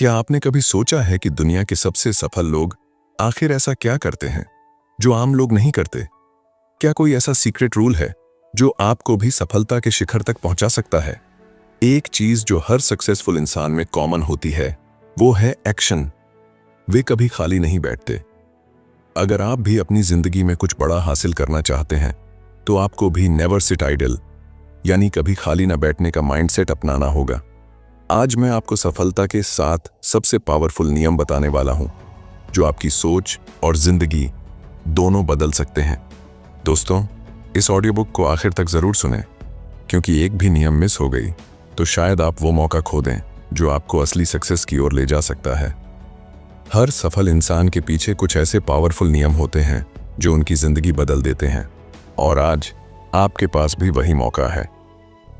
क्या आपने कभी सोचा है कि दुनिया के सबसे सफल लोग आखिर ऐसा क्या करते हैं जो आम लोग नहीं करते? क्या कोई ऐसा सीक्रेट रूल है जो आपको भी सफलता के शिखर तक पहुंचा सकता है? एक चीज जो हर सक्सेसफुल इंसान में कॉमन होती है वो है एक्शन। वे कभी खाली नहीं बैठते। अगर आप भी अपनी जिंदगी में कुछ बड़ा हासिल करना चाहते हैं तो आपको भी नेवर सिट आइडल यानी कभी खाली ना बैठने का माइंडसेट अपनाना होगा। आज मैं आपको सफलता के 7 सबसे पावरफुल नियम बताने वाला हूं जो आपकी सोच और जिंदगी दोनों बदल सकते हैं। दोस्तों, इस ऑडियो बुक को आखिर तक जरूर सुनें, क्योंकि एक भी नियम मिस हो गई तो शायद आप वो मौका खो दें जो आपको असली सक्सेस की ओर ले जा सकता है। हर सफल इंसान के पीछे कुछ ऐसे पावरफुल नियम होते हैं जो उनकी जिंदगी बदल देते हैं, और आज आपके पास भी वही मौका है।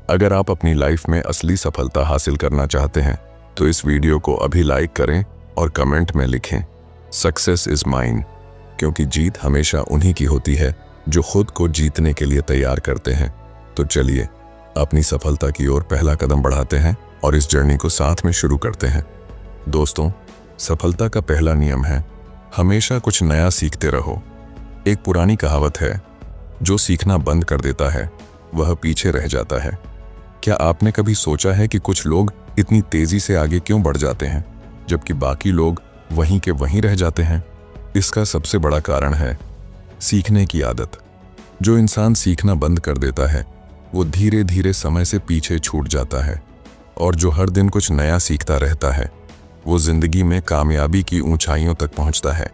अगर आप अपनी लाइफ में असली सफलता हासिल करना चाहते हैं तो इस वीडियो को अभी लाइक करें और कमेंट में लिखें, सक्सेस इज माइन, क्योंकि जीत हमेशा उन्हीं की होती है जो खुद को जीतने के लिए तैयार करते हैं। तो चलिए अपनी सफलता की ओर पहला कदम बढ़ाते हैं और इस जर्नी को साथ में शुरू करते हैं। दोस्तों, सफलता का पहला नियम है हमेशा कुछ नया सीखते रहो। एक पुरानी कहावत है, जो सीखना बंद कर देता है वह पीछे रह जाता है। क्या आपने कभी सोचा है कि कुछ लोग इतनी तेजी से आगे क्यों बढ़ जाते हैं जबकि बाकी लोग वहीं के वहीं रह जाते हैं? इसका सबसे बड़ा कारण है सीखने की आदत। जो इंसान सीखना बंद कर देता है वो धीरे धीरे समय से पीछे छूट जाता है, और जो हर दिन कुछ नया सीखता रहता है वो जिंदगी में कामयाबी की ऊंचाइयों तक पहुंचता है।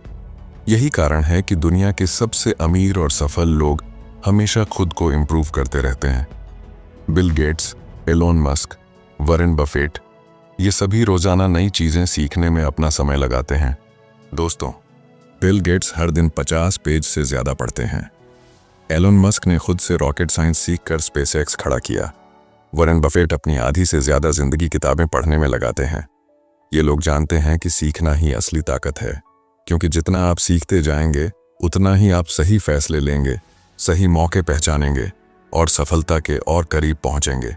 यही कारण है कि दुनिया के सबसे अमीर और सफल लोग हमेशा खुद को इम्प्रूव करते रहते हैं। Bill Gates, Elon Musk, Warren Buffett, ये सभी रोजाना नई चीजें सीखने में अपना समय लगाते हैं। दोस्तों, बिल गेट्स हर दिन 50 पेज से ज्यादा पढ़ते हैं। एलोन मस्क ने खुद से रॉकेट साइंस सीखकर स्पेसएक्स खड़ा किया। वॉरेन बफेट अपनी आधी से ज्यादा जिंदगी किताबें पढ़ने में लगाते हैं। ये लोग जानते हैं कि सीखना ही असली ताकत है, क्योंकि जितना आप सीखते जाएंगे उतना ही आप सही फैसले लेंगे, सही मौके पहचानेंगे और सफलता के और करीब पहुंचेंगे।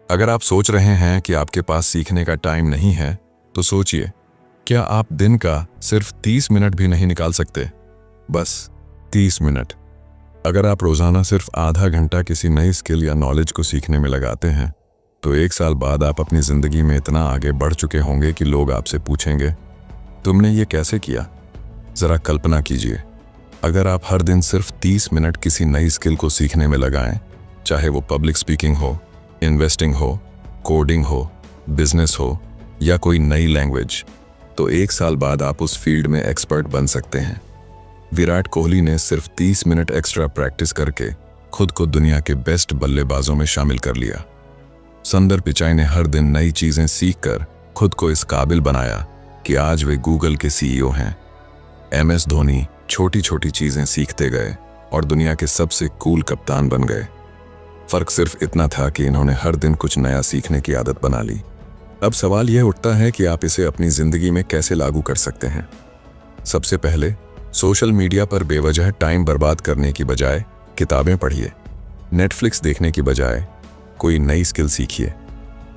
अगर आप सोच रहे हैं कि आपके पास सीखने का टाइम नहीं है तो सोचिए, क्या आप दिन का सिर्फ 30 मिनट भी नहीं निकाल सकते? बस 30 मिनट। अगर आप रोजाना सिर्फ आधा घंटा किसी नई स्किल या नॉलेज को सीखने में लगाते हैं तो 1 साल बाद आप अपनी जिंदगी में इतना आगे बढ़ चुके होंगे कि लोग आपसे पूछेंगे, तुमने ये कैसे किया? जरा कल्पना कीजिए, अगर आप हर दिन सिर्फ 30 मिनट किसी नई स्किल को सीखने में लगाएं, चाहे वो पब्लिक स्पीकिंग हो, इन्वेस्टिंग हो, कोडिंग हो, बिजनेस हो या कोई नई लैंग्वेज, तो 1 साल बाद आप उस फील्ड में एक्सपर्ट बन सकते हैं। विराट कोहली ने सिर्फ 30 मिनट एक्स्ट्रा प्रैक्टिस करके खुद को दुनिया के बेस्ट बल्लेबाजों में शामिल कर लिया। सुंदर पिचाई ने हर दिन नई चीजें सीखकर खुद को इस काबिल बनाया कि आज वे गूगल के सीईओ हैं। MS धोनी छोटी छोटी चीजें सीखते गए और दुनिया के सबसे कूल कप्तान बन गए। फर्क सिर्फ इतना था कि इन्होंने हर दिन कुछ नया सीखने की आदत बना ली। अब सवाल यह उठता है कि आप इसे अपनी जिंदगी में कैसे लागू कर सकते हैं। सबसे पहले, सोशल मीडिया पर बेवजह टाइम बर्बाद करने की बजाय किताबें पढ़िए। नेटफ्लिक्स देखने की बजाय कोई नई स्किल सीखिए।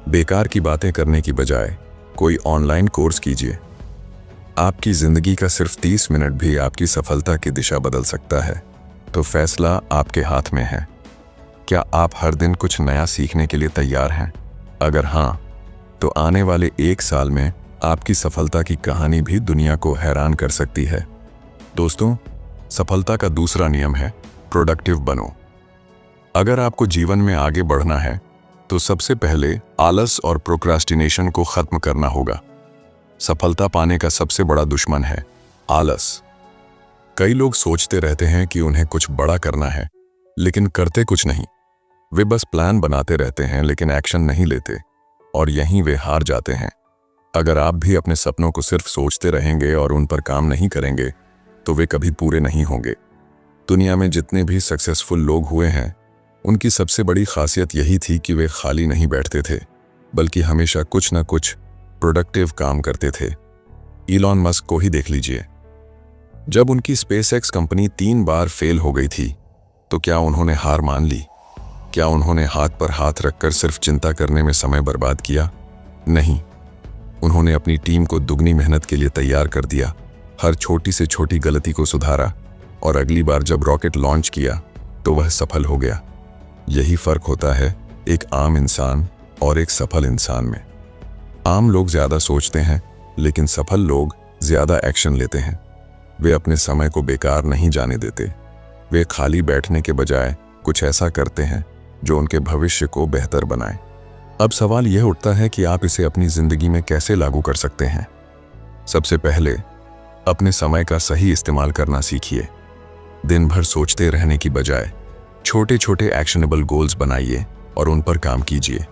बेकार की बातें करने की बजाय कोई ऑनलाइन कोर्स कीजिए। आपकी जिंदगी का सिर्फ 30 मिनट भी आपकी सफलता की दिशा बदल सकता है, तो फैसला आपके हाथ में है। क्या आप हर दिन कुछ नया सीखने के लिए तैयार हैं? अगर हाँ, तो आने वाले 1 साल में आपकी सफलता की कहानी भी दुनिया को हैरान कर सकती है। दोस्तों, सफलता का दूसरा नियम है प्रोडक्टिव बनो। अगर आपको जीवन में आगे बढ़ना है तो सबसे पहले आलस और प्रोक्रास्टिनेशन को खत्म करना होगा। सफलता पाने का सबसे बड़ा दुश्मन है आलस। कई लोग सोचते रहते हैं कि उन्हें कुछ बड़ा करना है, लेकिन करते कुछ नहीं। वे बस प्लान बनाते रहते हैं लेकिन एक्शन नहीं लेते, और यहीं वे हार जाते हैं। अगर आप भी अपने सपनों को सिर्फ सोचते रहेंगे और उन पर काम नहीं करेंगे तो वे कभी पूरे नहीं होंगे। दुनिया में जितने भी सक्सेसफुल लोग हुए हैं, उनकी सबसे बड़ी खासियत यही थी कि वे खाली नहीं बैठते थे, बल्कि हमेशा कुछ ना कुछ प्रोडक्टिव काम करते थे। इलॉन मस्क को ही देख लीजिए। जब उनकी स्पेसएक्स कंपनी 3 बार फेल हो गई थी तो क्या उन्होंने हार मान ली? क्या उन्होंने हाथ पर हाथ रखकर सिर्फ चिंता करने में समय बर्बाद किया? नहीं। उन्होंने अपनी टीम को दुगनी मेहनत के लिए तैयार कर दिया, हर छोटी से छोटी गलती को सुधारा और अगली बार जब रॉकेट लॉन्च किया तो वह सफल हो गया। यही फर्क होता है एक आम इंसान और एक सफल इंसान में। आम लोग ज्यादा सोचते हैं, लेकिन सफल लोग ज्यादा एक्शन लेते हैं। वे अपने समय को बेकार नहीं जाने देते। वे खाली बैठने के बजाय कुछ ऐसा करते हैं जो उनके भविष्य को बेहतर बनाए। अब सवाल यह उठता है कि आप इसे अपनी जिंदगी में कैसे लागू कर सकते हैं। सबसे पहले अपने समय का सही इस्तेमाल करना सीखिए। दिन भर सोचते रहने की बजाय छोटे छोटे एक्शनेबल गोल्स बनाइए और उन पर काम कीजिए।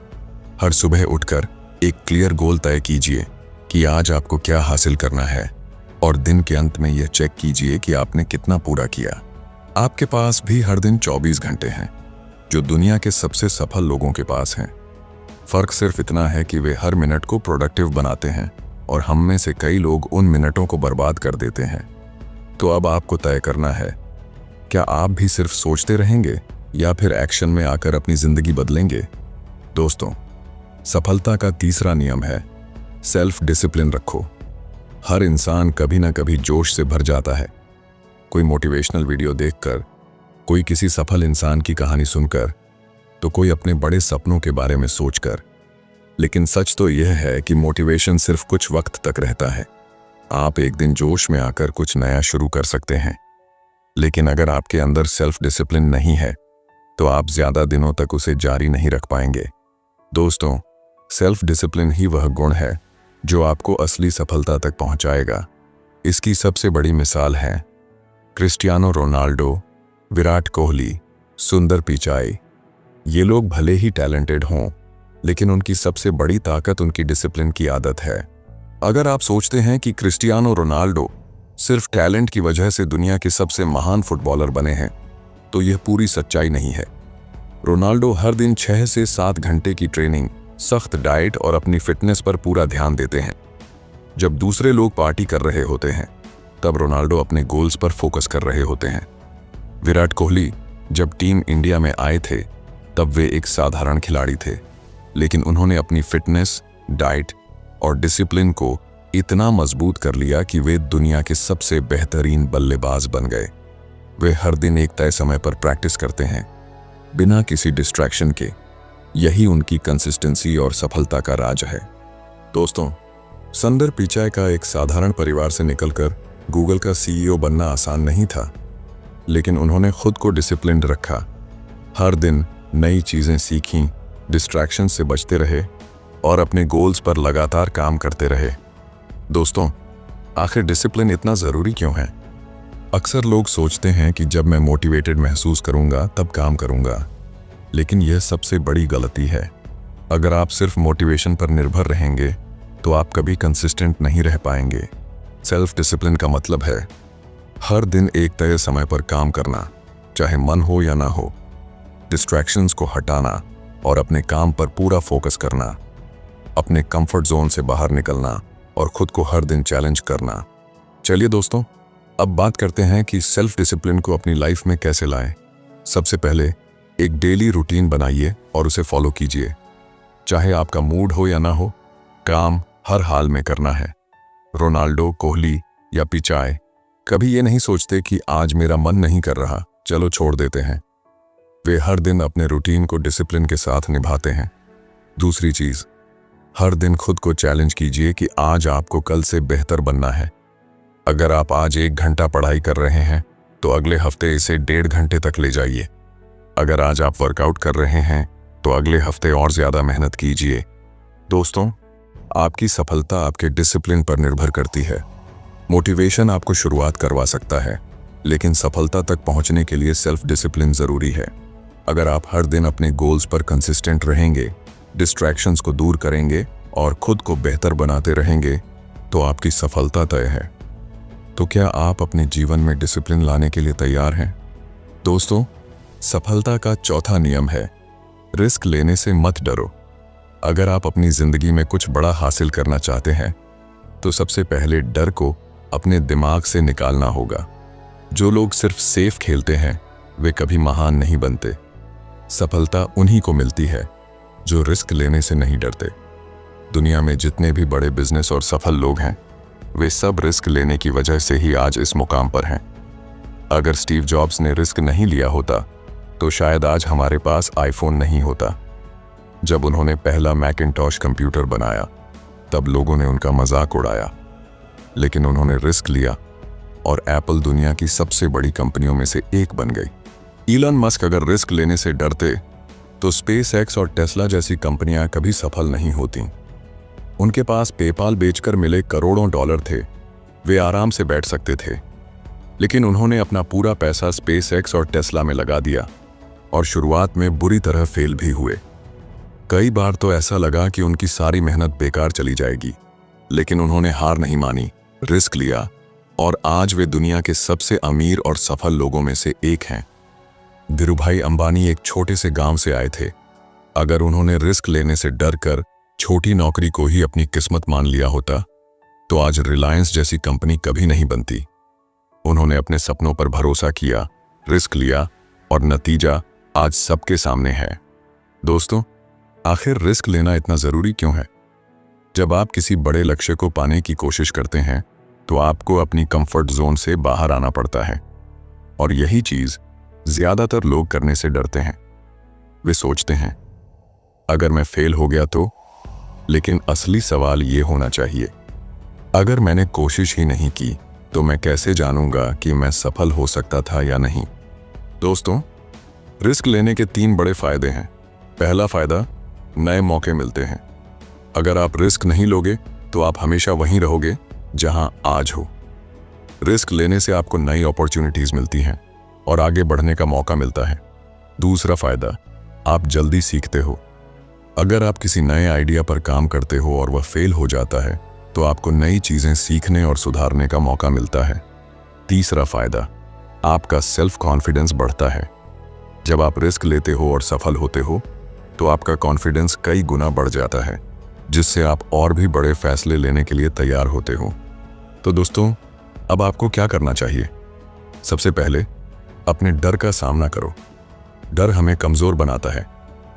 हर सुबह उठकर एक क्लियर गोल तय कीजिए कि आज आपको क्या हासिल करना है और दिन के अंत में यह चेक कीजिए कि आपने कितना पूरा किया। आपके पास भी हर दिन 24 घंटे हैं, जो दुनिया के सबसे सफल लोगों के पास हैं। फर्क सिर्फ इतना है कि वे हर मिनट को प्रोडक्टिव बनाते हैं और हम में से कई लोग उन मिनटों को बर्बाद कर देते हैं। तो अब आपको तय करना है, क्या आप भी सिर्फ सोचते रहेंगे या फिर एक्शन में आकर अपनी जिंदगी बदलेंगे। दोस्तों, सफलता का तीसरा नियम है सेल्फ डिसिप्लिन रखो। हर इंसान कभी ना कभी जोश से भर जाता है। कोई मोटिवेशनल वीडियो देखकर, कोई किसी सफल इंसान की कहानी सुनकर, तो कोई अपने बड़े सपनों के बारे में सोचकर। लेकिन सच तो यह है कि मोटिवेशन सिर्फ कुछ वक्त तक रहता है। आप एक दिन जोश में आकर कुछ नया शुरू कर सकते हैं, लेकिन अगर आपके अंदर सेल्फ डिसिप्लिन नहीं है तो आप ज्यादा दिनों तक उसे जारी नहीं रख पाएंगे। दोस्तों, सेल्फ डिसिप्लिन ही वह गुण है जो आपको असली सफलता तक पहुंचाएगा। इसकी सबसे बड़ी मिसाल है क्रिस्टियानो रोनाल्डो, विराट कोहली, सुंदर पिचाई। ये लोग भले ही टैलेंटेड हों, लेकिन उनकी सबसे बड़ी ताकत उनकी डिसिप्लिन की आदत है। अगर आप सोचते हैं कि क्रिस्टियानो रोनाल्डो सिर्फ टैलेंट की वजह से दुनिया के सबसे महान फुटबॉलर बने हैं, तो यह पूरी सच्चाई नहीं है। रोनाल्डो हर दिन 6 से 7 घंटे की ट्रेनिंग, सख्त डाइट और अपनी फिटनेस पर पूरा ध्यान देते हैं। जब दूसरे लोग पार्टी कर रहे होते हैं, तब रोनाल्डो अपने गोल्स पर फोकस कर रहे होते हैं। विराट कोहली जब टीम इंडिया में आए थे, तब वे एक साधारण खिलाड़ी थे, लेकिन उन्होंने अपनी फिटनेस, डाइट और डिसिप्लिन को इतना मजबूत कर लिया कि वे दुनिया के सबसे बेहतरीन बल्लेबाज बन गए। वे हर दिन एक तय समय पर प्रैक्टिस करते हैं, बिना किसी डिस्ट्रैक्शन के। यही उनकी कंसिस्टेंसी और सफलता का राज है। दोस्तों, सुंदर पिचाई का एक साधारण परिवार से निकलकर गूगल का CEO बनना आसान नहीं था, लेकिन उन्होंने खुद को डिसिप्लिन्ड रखा। हर दिन नई चीजें सीखीं, डिस्ट्रैक्शन से बचते रहे और अपने गोल्स पर लगातार काम करते रहे। दोस्तों, आखिर डिसिप्लिन इतना जरूरी क्यों है? अक्सर लोग सोचते हैं कि जब मैं मोटिवेटेड महसूस करूंगा तब काम करूंगा, लेकिन यह सबसे बड़ी गलती है। अगर आप सिर्फ मोटिवेशन पर निर्भर रहेंगे तो आप कभी कंसिस्टेंट नहीं रह पाएंगे। सेल्फ डिसिप्लिन का मतलब है हर दिन एक तय समय पर काम करना, चाहे मन हो या ना हो। डिस्ट्रैक्शंस को हटाना और अपने काम पर पूरा फोकस करना। अपने कंफर्ट जोन से बाहर निकलना और खुद को हर दिन चैलेंज करना। चलिए दोस्तों, अब बात करते हैं कि सेल्फ डिसिप्लिन को अपनी लाइफ में कैसे लाएं। सबसे पहले एक डेली रूटीन बनाइए और उसे फॉलो कीजिए। चाहे आपका मूड हो या ना हो, काम हर हाल में करना है। रोनाल्डो, कोहली या पिचाई कभी ये नहीं सोचते कि आज मेरा मन नहीं कर रहा, चलो छोड़ देते हैं। वे हर दिन अपने रूटीन को डिसिप्लिन के साथ निभाते हैं। दूसरी चीज, हर दिन खुद को चैलेंज कीजिए कि आज आपको कल से बेहतर बनना है। अगर आप आज 1 घंटा पढ़ाई कर रहे हैं, तो अगले हफ्ते इसे 1.5 घंटे तक ले जाइए। अगर आज आप वर्कआउट कर रहे हैं, तो अगले हफ्ते और ज्यादा मेहनत कीजिए। दोस्तों, आपकी सफलता आपके डिसिप्लिन पर निर्भर करती है। मोटिवेशन आपको शुरुआत करवा सकता है, लेकिन सफलता तक पहुंचने के लिए सेल्फ डिसिप्लिन जरूरी है। अगर आप हर दिन अपने गोल्स पर कंसिस्टेंट रहेंगे, डिस्ट्रैक्शंस को दूर करेंगे और खुद को बेहतर बनाते रहेंगे, तो आपकी सफलता तय है। तो क्या आप अपने जीवन में डिसिप्लिन लाने के लिए तैयार हैं? दोस्तों, सफलता का चौथा नियम है रिस्क लेने से मत डरो। अगर आप अपनी जिंदगी में कुछ बड़ा हासिल करना चाहते हैं, तो सबसे पहले डर को अपने दिमाग से निकालना होगा। जो लोग सिर्फ सेफ खेलते हैं, वे कभी महान नहीं बनते। सफलता उन्हीं को मिलती है जो रिस्क लेने से नहीं डरते। दुनिया में जितने भी बड़े बिजनेस और सफल लोग हैं, वे सब रिस्क लेने की वजह से ही आज इस मुकाम पर हैं। अगर स्टीव जॉब्स ने रिस्क नहीं लिया होता तो शायद आज हमारे पास आईफोन नहीं होता। जब उन्होंने पहला मैकिंटॉश कंप्यूटर बनाया तब लोगों ने उनका मजाक उड़ाया, लेकिन उन्होंने रिस्क लिया और एप्पल दुनिया की सबसे बड़ी कंपनियों में से एक बन गई। इलॉन मस्क अगर रिस्क लेने से डरते तो स्पेसएक्स और टेस्ला जैसी कंपनियां कभी सफल नहीं होती। उनके पास पेपाल बेचकर मिले करोड़ों डॉलर थे, वे आराम से बैठ सकते थे, लेकिन उन्होंने अपना पूरा पैसा स्पेसएक्स और टेस्ला में लगा दिया और शुरुआत में बुरी तरह फेल भी हुए। कई बार तो ऐसा लगा कि उनकी सारी मेहनत बेकार चली जाएगी, लेकिन उन्होंने हार नहीं मानी, रिस्क लिया और आज वे दुनिया के सबसे अमीर और सफल लोगों में से एक हैं। धीरूभाई अंबानी एक छोटे से गांव से आए थे। अगर उन्होंने रिस्क लेने से डर कर छोटी नौकरी को ही अपनी किस्मत मान लिया होता तो आज रिलायंस जैसी कंपनी कभी नहीं बनती। उन्होंने अपने सपनों पर भरोसा किया, रिस्क लिया और नतीजा आज सबके सामने है। दोस्तों, आखिर रिस्क लेना इतना जरूरी क्यों है? जब आप किसी बड़े लक्ष्य को पाने की कोशिश करते हैं तो आपको अपनी कंफर्ट जोन से बाहर आना पड़ता है, और यही चीज ज्यादातर लोग करने से डरते हैं। वे सोचते हैं अगर मैं फेल हो गया तो, लेकिन असली सवाल ये होना चाहिए, अगर मैंने कोशिश ही नहीं की तो मैं कैसे जानूंगा कि मैं सफल हो सकता था या नहीं? दोस्तों, रिस्क लेने के 3 बड़े फायदे हैं। पहला फायदा, नए मौके मिलते हैं। अगर आप रिस्क नहीं लोगे तो आप हमेशा वहीं रहोगे जहां आज हो। रिस्क लेने से आपको नई अपॉर्चुनिटीज मिलती हैं और आगे बढ़ने का मौका मिलता है। दूसरा फायदा, आप जल्दी सीखते हो। अगर आप किसी नए आइडिया पर काम करते हो और वह फेल हो जाता है तो आपको नई चीजें सीखने और सुधारने का मौका मिलता है। तीसरा फायदा, आपका सेल्फ कॉन्फिडेंस बढ़ता है। जब आप रिस्क लेते हो और सफल होते हो तो आपका कॉन्फिडेंस कई गुना बढ़ जाता है, जिससे आप और भी बड़े फैसले लेने के लिए तैयार होते हो। तो दोस्तों, अब आपको क्या करना चाहिए? सबसे पहले अपने डर का सामना करो। डर हमें कमजोर बनाता है,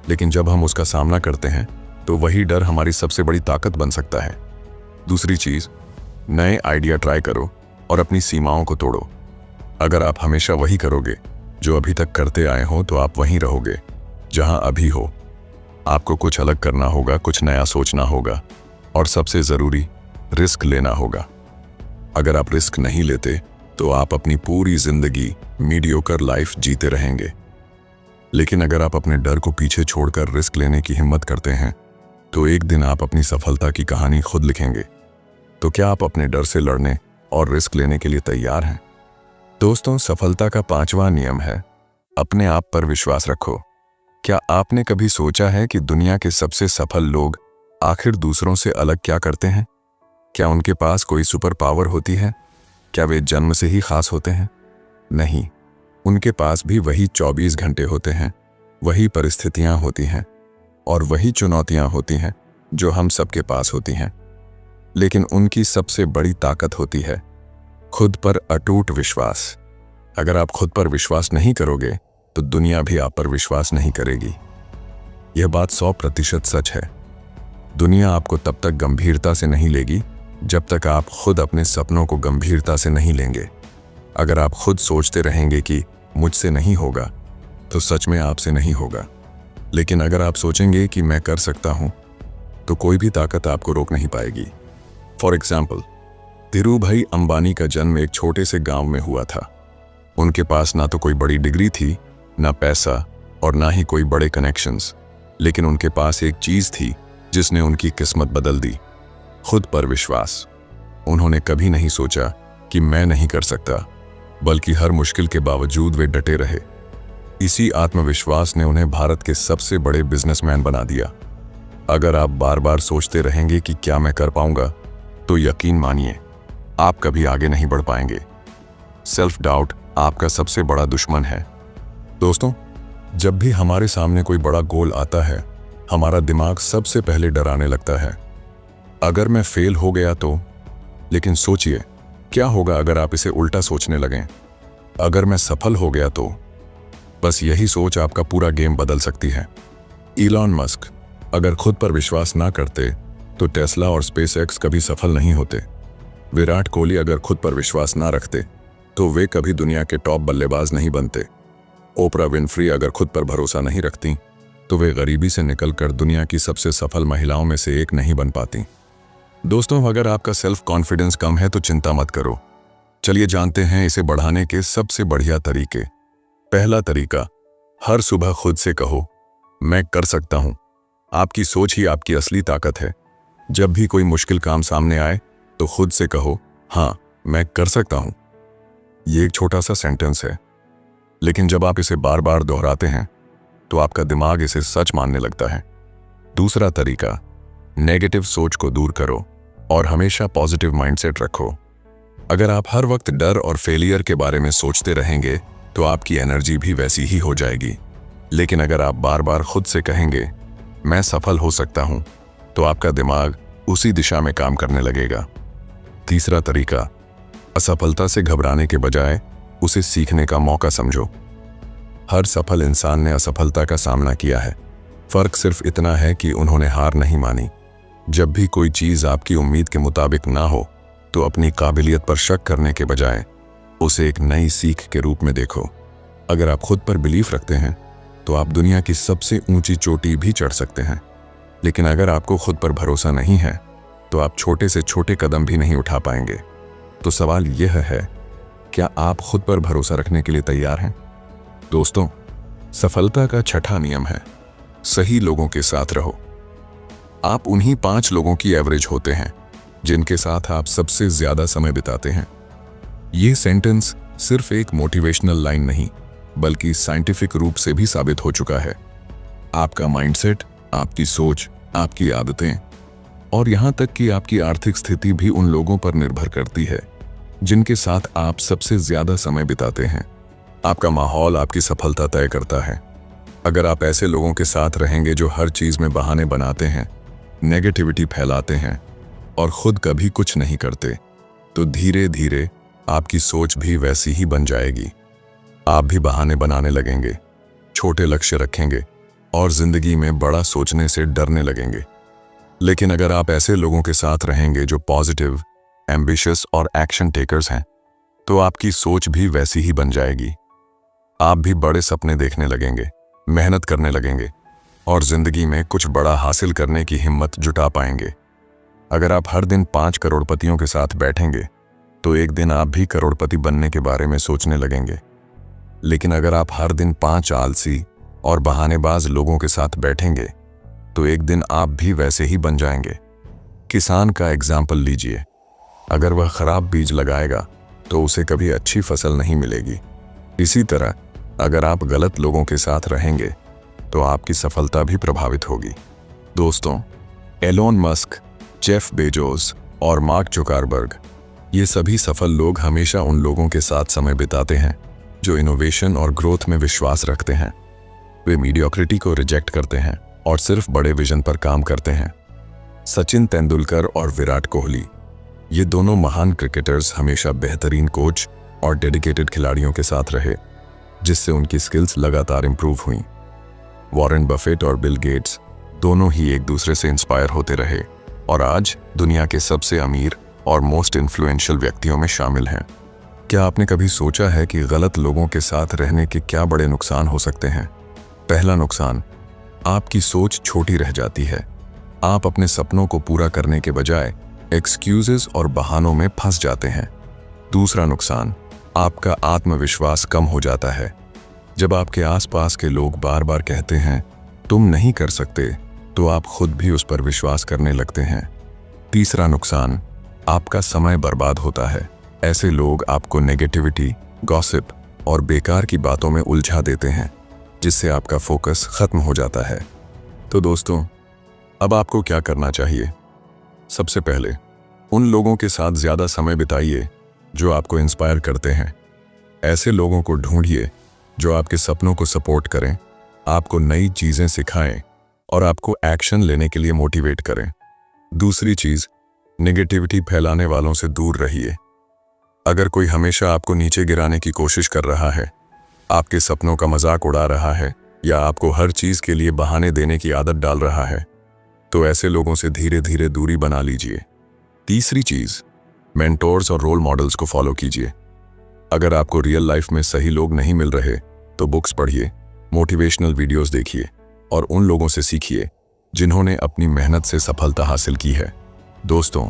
लेकिन जब हम उसका सामना करते हैं तो वही डर हमारी सबसे बड़ी ताकत बन सकता है। दूसरी चीज, नए आइडिया ट्राई करो और अपनी सीमाओं को तोड़ो। अगर आप हमेशा वही करोगे जो अभी तक करते आए हो तो आप वहीं रहोगे जहां अभी हो। आपको कुछ अलग करना होगा, कुछ नया सोचना होगा और सबसे जरूरी, रिस्क लेना होगा। अगर आप रिस्क नहीं लेते तो आप अपनी पूरी जिंदगी मीडियोकर लाइफ जीते रहेंगे, लेकिन अगर आप अपने डर को पीछे छोड़कर रिस्क लेने की हिम्मत करते हैं तो एक दिन आप अपनी सफलता की कहानी खुद लिखेंगे। तो क्या आप अपने डर से लड़ने और रिस्क लेने के लिए तैयार हैं? दोस्तों, सफलता का 5वां नियम है, अपने आप पर विश्वास रखो। क्या आपने कभी सोचा है कि दुनिया के सबसे सफल लोग आखिर दूसरों से अलग क्या करते हैं? क्या उनके पास कोई सुपर पावर होती है? क्या वे जन्म से ही खास होते हैं? नहीं, उनके पास भी वही 24 घंटे होते हैं, वही परिस्थितियां होती हैं और वही चुनौतियां होती हैं जो हम सबके पास होती हैं। लेकिन उनकी सबसे बड़ी ताकत होती है खुद पर अटूट विश्वास। अगर आप खुद पर विश्वास नहीं करोगे तो दुनिया भी आप पर विश्वास नहीं करेगी। यह बात 100% सच है। दुनिया आपको तब तक गंभीरता से नहीं लेगी जब तक आप खुद अपने सपनों को गंभीरता से नहीं लेंगे। अगर आप खुद सोचते रहेंगे कि मुझसे नहीं होगा तो सच में आपसे नहीं होगा, लेकिन अगर आप सोचेंगे कि मैं कर सकता हूं तो कोई भी ताकत आपको रोक नहीं पाएगी। फॉर एग्जाम्पल, धीरूभाई अंबानी का जन्म एक छोटे से गांव में हुआ था। उनके पास ना तो कोई बड़ी डिग्री थी, ना पैसा और ना ही कोई बड़े कनेक्शंस, लेकिन उनके पास एक चीज थी जिसने उनकी किस्मत बदल दी, खुद पर विश्वास। उन्होंने कभी नहीं सोचा कि मैं नहीं कर सकता, बल्कि हर मुश्किल के बावजूद वे डटे रहे। इसी आत्मविश्वास ने उन्हें भारत के सबसे बड़े बिजनेसमैन बना दिया। अगर आप बार बार सोचते रहेंगे कि क्या मैं कर पाऊंगा, तो यकीन मानिए आप कभी आगे नहीं बढ़ पाएंगे। सेल्फ डाउट आपका सबसे बड़ा दुश्मन है। दोस्तों, जब भी हमारे सामने कोई बड़ा गोल आता है, हमारा दिमाग सबसे पहले डराने लगता है। अगर मैं फेल हो गया तो, लेकिन सोचिए क्या होगा अगर आप इसे उल्टा सोचने लगें, अगर मैं सफल हो गया तो। बस यही सोच आपका पूरा गेम बदल सकती है। इलॉन मस्क अगर खुद पर विश्वास ना करते तो टेस्ला और स्पेसएक्स कभी सफल नहीं होते। विराट कोहली अगर खुद पर विश्वास ना रखते तो वे कभी दुनिया के टॉप बल्लेबाज नहीं बनते। ओपरा विनफ्री अगर खुद पर भरोसा नहीं रखती तो वे गरीबी से निकलकर दुनिया की सबसे सफल महिलाओं में से एक नहीं बन पाती। दोस्तों, अगर आपका सेल्फ कॉन्फिडेंस कम है तो चिंता मत करो। चलिए जानते हैं इसे बढ़ाने के सबसे बढ़िया तरीके। पहला तरीका, हर सुबह खुद से कहो, मैं कर सकता हूं। आपकी सोच ही आपकी असली ताकत है। जब भी कोई मुश्किल काम सामने आए तो खुद से कहो, हाँ मैं कर सकता हूं। ये एक छोटा सा सेंटेंस है, लेकिन जब आप इसे बार बार दोहराते हैं तो आपका दिमाग इसे सच मानने लगता है। दूसरा तरीका, नेगेटिव सोच को दूर करो और हमेशा पॉजिटिव माइंडसेट रखो। अगर आप हर वक्त डर और फेलियर के बारे में सोचते रहेंगे तो आपकी एनर्जी भी वैसी ही हो जाएगी। लेकिन अगर आप बार बार खुद से कहेंगे, मैं सफल हो सकता हूं, तो आपका दिमाग उसी दिशा में काम करने लगेगा। तीसरा तरीका, असफलता से घबराने के बजाय उसे सीखने का मौका समझो। हर सफल इंसान ने असफलता का सामना किया है। फर्क सिर्फ इतना है कि उन्होंने हार नहीं मानी। जब भी कोई चीज आपकी उम्मीद के मुताबिक ना हो तो अपनी काबिलियत पर शक करने के बजाय उसे एक नई सीख के रूप में देखो। अगर आप खुद पर बिलीफ रखते हैं तो आप दुनिया की सबसे ऊंची चोटी भी चढ़ सकते हैं। लेकिन अगर आपको खुद पर भरोसा नहीं है तो आप छोटे से छोटे कदम भी नहीं उठा पाएंगे। तो सवाल यह है, क्या आप खुद पर भरोसा रखने के लिए तैयार हैं? दोस्तों, सफलता का छठा नियम है, सही लोगों के साथ रहो। आप उन्हीं 5 लोगों की एवरेज होते हैं जिनके साथ आप सबसे ज्यादा समय बिताते हैं। यह सेंटेंस सिर्फ एक मोटिवेशनल लाइन नहीं, बल्कि साइंटिफिक रूप से भी साबित हो चुका है। आपका माइंडसेट, आपकी सोच, आपकी आदतें और यहां तक कि आपकी आर्थिक स्थिति भी उन लोगों पर निर्भर करती है जिनके साथ आप सबसे ज्यादा समय बिताते हैं। आपका माहौल आपकी सफलता तय करता है। अगर आप ऐसे लोगों के साथ रहेंगे जो हर चीज में बहाने बनाते हैं, नेगेटिविटी फैलाते हैं और खुद कभी कुछ नहीं करते, तो धीरे धीरे आपकी सोच भी वैसी ही बन जाएगी। आप भी बहाने बनाने लगेंगे, छोटे लक्ष्य रखेंगे और जिंदगी में बड़ा सोचने से डरने लगेंगे। लेकिन अगर आप ऐसे लोगों के साथ रहेंगे जो पॉजिटिव, एम्बिशियस और एक्शन टेकर्स हैं, तो आपकी सोच भी वैसी ही बन जाएगी। आप भी बड़े सपने देखने लगेंगे, मेहनत करने लगेंगे और जिंदगी में कुछ बड़ा हासिल करने की हिम्मत जुटा पाएंगे। अगर आप हर दिन 5 करोड़पतियों के साथ बैठेंगे तो एक दिन आप भी करोड़पति बनने के बारे में सोचने लगेंगे। लेकिन अगर आप हर दिन 5 आलसी और बहानेबाज लोगों के साथ बैठेंगे तो एक दिन आप भी वैसे ही बन जाएंगे। किसान का एग्जाम्पल लीजिए। अगर वह खराब बीज लगाएगा तो उसे कभी अच्छी फसल नहीं मिलेगी। इसी तरह अगर आप गलत लोगों के साथ रहेंगे तो आपकी सफलता भी प्रभावित होगी। दोस्तों, एलोन मस्क, जेफ बेजोस और मार्क जुकरबर्ग, ये सभी सफल लोग हमेशा उन लोगों के साथ समय बिताते हैं जो इनोवेशन और ग्रोथ में विश्वास रखते हैं। वे मीडियोक्रिटी को रिजेक्ट करते हैं और सिर्फ बड़े विजन पर काम करते हैं। सचिन तेंदुलकर और विराट कोहली, ये दोनों महान क्रिकेटर्स हमेशा बेहतरीन कोच और डेडिकेटेड खिलाड़ियों के साथ रहे, जिससे उनकी स्किल्स लगातार इंप्रूव हुई। वॉरेन बफेट और बिल गेट्स दोनों ही एक दूसरे से इंस्पायर होते रहे और आज दुनिया के सबसे अमीर और मोस्ट इन्फ्लुएंशियल व्यक्तियों में शामिल हैं। क्या आपने कभी सोचा है कि गलत लोगों के साथ रहने के क्या बड़े नुकसान हो सकते हैं? पहला नुकसान, आपकी सोच छोटी रह जाती है। आप अपने सपनों को पूरा करने के बजाय एक्सक्यूजेस और बहानों में फंस जाते हैं। दूसरा नुकसान, आपका आत्मविश्वास कम हो जाता है। जब आपके आसपास के लोग बार बार कहते हैं तुम नहीं कर सकते, तो आप खुद भी उस पर विश्वास करने लगते हैं। तीसरा नुकसान, आपका समय बर्बाद होता है। ऐसे लोग आपको नेगेटिविटी, गॉसिप और बेकार की बातों में उलझा देते हैं, जिससे आपका फोकस खत्म हो जाता है। तो दोस्तों, अब आपको क्या करना चाहिए? सबसे पहले उन लोगों के साथ ज्यादा समय बिताइए जो आपको इंस्पायर करते हैं। ऐसे लोगों को ढूंढिए जो आपके सपनों को सपोर्ट करें, आपको नई चीजें सिखाएं और आपको एक्शन लेने के लिए मोटिवेट करें। दूसरी चीज, नेगेटिविटी फैलाने वालों से दूर रहिए। अगर कोई हमेशा आपको नीचे गिराने की कोशिश कर रहा है, आपके सपनों का मजाक उड़ा रहा है या आपको हर चीज के लिए बहाने देने की आदत डाल रहा है, तो ऐसे लोगों से धीरे धीरे दूरी बना लीजिए। तीसरी चीज, मेंटोर्स और रोल मॉडल्स को फॉलो कीजिए। अगर आपको रियल लाइफ में सही लोग नहीं मिल रहे तो बुक्स पढ़िए, मोटिवेशनल वीडियोस देखिए और उन लोगों से सीखिए जिन्होंने अपनी मेहनत से सफलता हासिल की है। दोस्तों,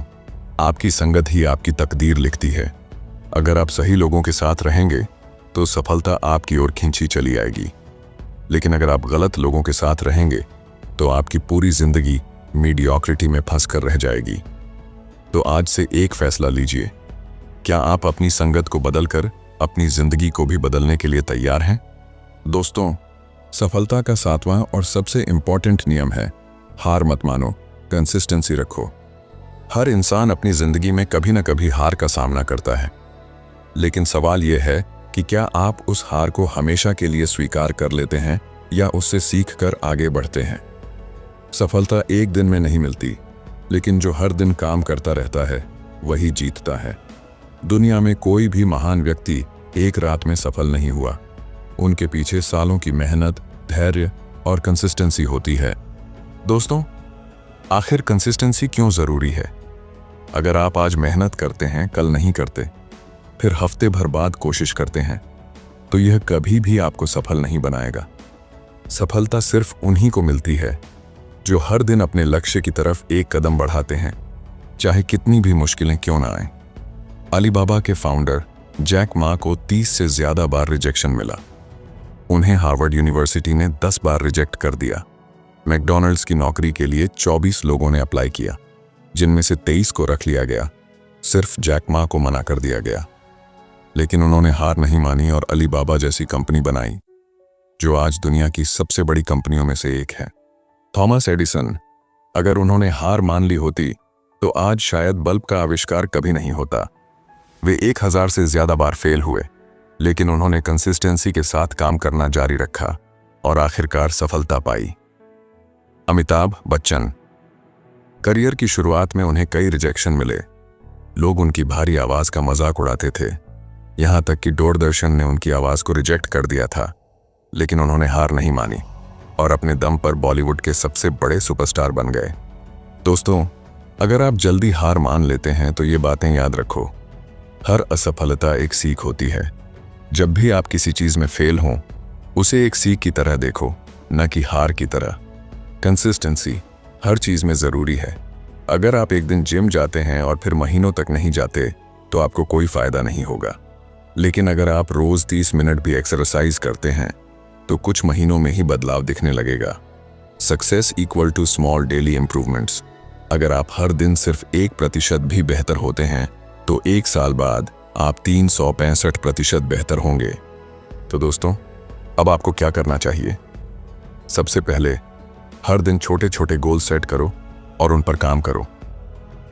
आपकी संगत ही आपकी तकदीर लिखती है। अगर आप सही लोगों के साथ रहेंगे तो सफलता आपकी ओर खींची चली आएगी, लेकिन अगर आप गलत लोगों के साथ रहेंगे तो आपकी पूरी जिंदगी मीडियोक्रिटी में फंस कर रह जाएगी। तो आज से एक फैसला लीजिए, क्या आप अपनी संगत को बदलकर अपनी जिंदगी को भी बदलने के लिए तैयार हैं? दोस्तों, सफलता का 7वां और सबसे इंपॉर्टेंट नियम है, हार मत मानो, कंसिस्टेंसी रखो। हर इंसान अपनी जिंदगी में कभी न कभी हार का सामना करता है, लेकिन सवाल यह है कि क्या आप उस हार को हमेशा के लिए स्वीकार कर लेते हैं या उससे सीखकर आगे बढ़ते हैं? सफलता एक दिन में नहीं मिलती, लेकिन जो हर दिन काम करता रहता है वही जीतता है। दुनिया में कोई भी महान व्यक्ति एक रात में सफल नहीं हुआ। उनके पीछे सालों की मेहनत, धैर्य और कंसिस्टेंसी होती है। दोस्तों, आखिर कंसिस्टेंसी क्यों जरूरी है? अगर आप आज मेहनत करते हैं, कल नहीं करते, फिर हफ्ते भर बाद कोशिश करते हैं, तो यह कभी भी आपको सफल नहीं बनाएगा। सफलता सिर्फ उन्हीं को मिलती है जो हर दिन अपने लक्ष्य की तरफ एक कदम बढ़ाते हैं, चाहे कितनी भी मुश्किलें क्यों ना आएं। अलीबाबा के फाउंडर जैक मा को 30 से ज्यादा बार रिजेक्शन मिला। उन्हें हार्वर्ड यूनिवर्सिटी ने 10 बार रिजेक्ट कर दिया। मैकडॉनल्ड्स की नौकरी के लिए 24 लोगों ने अप्लाई किया, जिनमें से 23 को रख लिया गया। सिर्फ जैक मा को मना कर दिया गया, लेकिन उन्होंने हार नहीं मानी और अलीबाबा जैसी कंपनी बनाई, जो आज दुनिया की सबसे बड़ी कंपनियों में से एक है। थॉमस एडिसन, अगर उन्होंने हार मान ली होती तो आज शायद बल्ब का आविष्कार कभी नहीं होता। वे 1000 से ज्यादा बार फेल हुए, लेकिन उन्होंने कंसिस्टेंसी के साथ काम करना जारी रखा और आखिरकार सफलता पाई। अमिताभ बच्चन, करियर की शुरुआत में उन्हें कई रिजेक्शन मिले। लोग उनकी भारी आवाज का मजाक उड़ाते थे, यहां तक कि दूरदर्शन ने उनकी आवाज को रिजेक्ट कर दिया था, लेकिन उन्होंने हार नहीं मानी और अपने दम पर बॉलीवुड के सबसे बड़े सुपरस्टार बन गए। दोस्तों, अगर आप जल्दी हार मान लेते हैं तो ये बातें याद रखो, हर असफलता एक सीख होती है। जब भी आप किसी चीज में फेल हों, उसे एक सीख की तरह देखो, न कि हार की तरह। कंसिस्टेंसी हर चीज में जरूरी है। अगर आप एक दिन जिम जाते हैं और फिर महीनों तक नहीं जाते तो आपको कोई फायदा नहीं होगा, लेकिन अगर आप रोज 30 मिनट भी एक्सरसाइज करते हैं तो कुछ महीनों में ही बदलाव दिखने लगेगा। Success equal to small daily improvements. अगर आप हर दिन सिर्फ 1% भी बेहतर होते हैं तो 1 साल बाद आप 365% बेहतर होंगे। तो दोस्तों, अब आपको क्या करना चाहिए? सबसे पहले हर दिन छोटे छोटे गोल सेट करो और उन पर काम करो।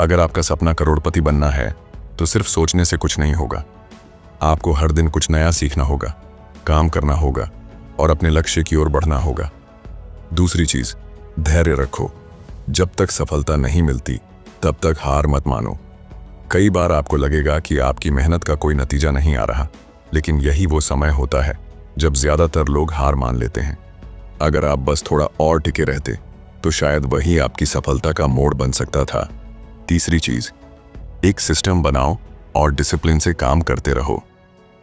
अगर आपका सपना करोड़पति बनना है तो सिर्फ सोचने से कुछ नहीं होगा। आपको हर दिन कुछ नया सीखना होगा, काम करना होगा और अपने लक्ष्य की ओर बढ़ना होगा। दूसरी चीज, धैर्य रखो। जब तक सफलता नहीं मिलती तब तक हार मत मानो। कई बार आपको लगेगा कि आपकी मेहनत का कोई नतीजा नहीं आ रहा, लेकिन यही वो समय होता है जब ज्यादातर लोग हार मान लेते हैं। अगर आप बस थोड़ा और टिके रहते तो शायद वही आपकी सफलता का मोड़ बन सकता था। तीसरी चीज, एक सिस्टम बनाओ और डिसिप्लिन से काम करते रहो।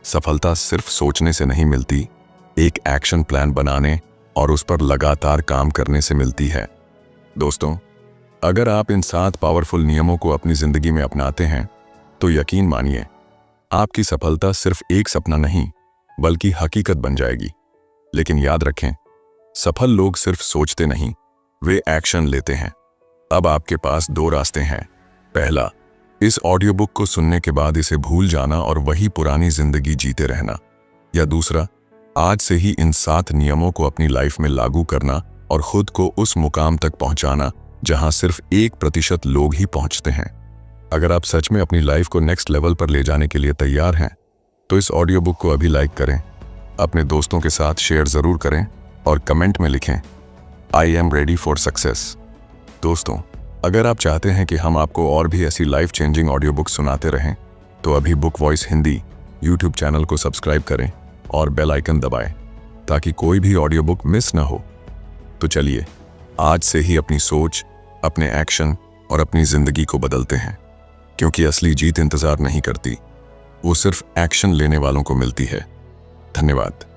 सफलता सिर्फ सोचने से नहीं मिलती, एक एक्शन प्लान बनाने और उस पर लगातार काम करने से मिलती है। दोस्तों, अगर आप इन 7 पावरफुल नियमों को अपनी जिंदगी में अपनाते हैं तो यकीन मानिए, आपकी सफलता सिर्फ एक सपना नहीं बल्कि हकीकत बन जाएगी। लेकिन याद रखें, सफल लोग सिर्फ सोचते नहीं, वे एक्शन लेते हैं। अब आपके पास 2 रास्ते हैं। पहला, इस ऑडियो बुक को सुनने के बाद इसे भूल जाना और वही पुरानी जिंदगी जीते रहना, या दूसरा, आज से ही इन 7 नियमों को अपनी लाइफ में लागू करना और खुद को उस मुकाम तक पहुंचाना जहां सिर्फ 1% लोग ही पहुंचते हैं। अगर आप सच में अपनी लाइफ को नेक्स्ट लेवल पर ले जाने के लिए तैयार हैं तो इस ऑडियो बुक को अभी लाइक करें, अपने दोस्तों के साथ शेयर जरूर करें और कमेंट में लिखें, I am ready for success. दोस्तों, अगर आप चाहते हैं कि हम आपको और भी ऐसी लाइफ चेंजिंग ऑडियो बुक सुनाते रहें तो अभी book voice Hindi YouTube channel को सब्सक्राइब करें और बेल आइकन दबाएं ताकि कोई भी ऑडियो बुक मिस ना हो। तो चलिए, आज से ही अपनी सोच, अपने एक्शन और अपनी जिंदगी को बदलते हैं, क्योंकि असली जीत इंतजार नहीं करती, वो सिर्फ एक्शन लेने वालों को मिलती है। धन्यवाद।